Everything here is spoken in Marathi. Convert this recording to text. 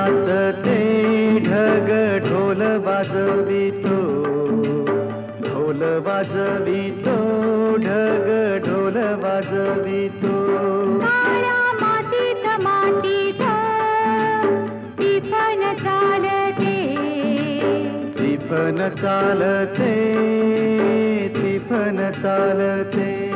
नाचते ढग ढोल वाजवितो, ढोल वाजवितो ढग ढोल वाजवितो. काळ्या मातीत मातीत टिपण चालते, टिपण चालते, टिपण चालते.